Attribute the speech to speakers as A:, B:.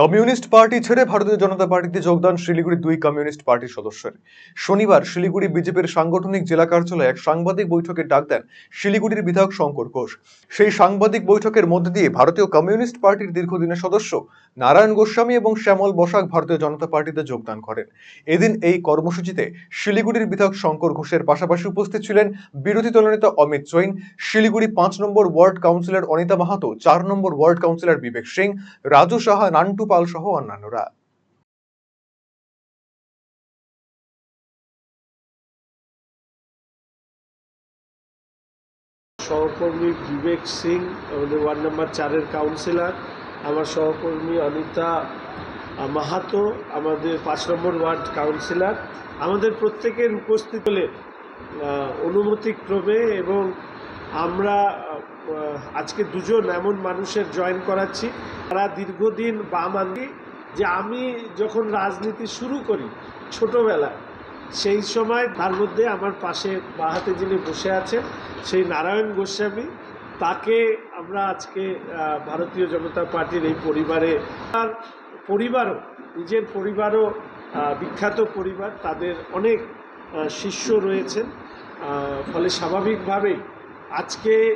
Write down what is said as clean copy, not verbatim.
A: Communist party ছেড়ে ভারতীয় জনতা পার্টিতে যোগদান শিলিগুড়ি দুই কমিউনিস্ট পার্টির সদস্যের। শনিবার শিলিগুড়ি বিজেপির সাংগঠনিক জেলা কার্যালয়ে এক সাংবাদিক বৈঠকের ডাক দেন শিলিগুড়ির বিধায়ক শঙ্কর ঘোষ। সেই সাংবাদিক বৈঠকের মধ্যে দিয়ে ভারতীয় কমিউনিস্ট পার্টির দীর্ঘদিনের সদস্য নারায়ণ গোস্বামী এবং শ্যামল বসাক ভারতীয় জনতা পার্টিতে যোগদান করেন। এদিন এই কর্মসূচিতে শিলিগুড়ির বিধায়ক শঙ্কর ঘোষের পাশাপাশি উপস্থিত ছিলেন বিরোধী দলনেতা অমিত জৈন, শিলিগুড়ি 5 নম্বর ওয়ার্ড কাউন্সিলর অনিতা মাহাতো, 4 নম্বর ওয়ার্ড কাউন্সিলর বিবেক সিং, রাজু সাহা, নান্টু পাল সহ অন্যান্যরা।
B: সহকর্মী বিবেক সিং আমাদের ওয়ার্ড নাম্বার 4-এর কাউন্সিলর, আমার সহকর্মী অনিতা মাহাতো আমাদের 5 নম্বর ওয়ার্ড কাউন্সিলর, আমাদের প্রত্যেকের উপস্থিত হলে অনুমতিক্রমে এবং আমরা আজকে দুজন এমন মানুষের জয়েন করাচ্ছি তারা দীর্ঘদিন বাম আন্দোলন, যে আমি যখন রাজনীতি শুরু করি ছোটোবেলায় সেই সময় তার মধ্যে আমার পাশে বাঁ হাতে যিনি বসে আছেন সেই নারায়ণ গোস্বামী, তাকে আমরা আজকে ভারতীয় জনতা পার্টির এই পরিবারে, তার পরিবারও নিজের পরিবারও বিখ্যাত পরিবার, তাদের অনেক শিষ্য রয়েছেন, ফলে স্বাভাবিকভাবেই আজকে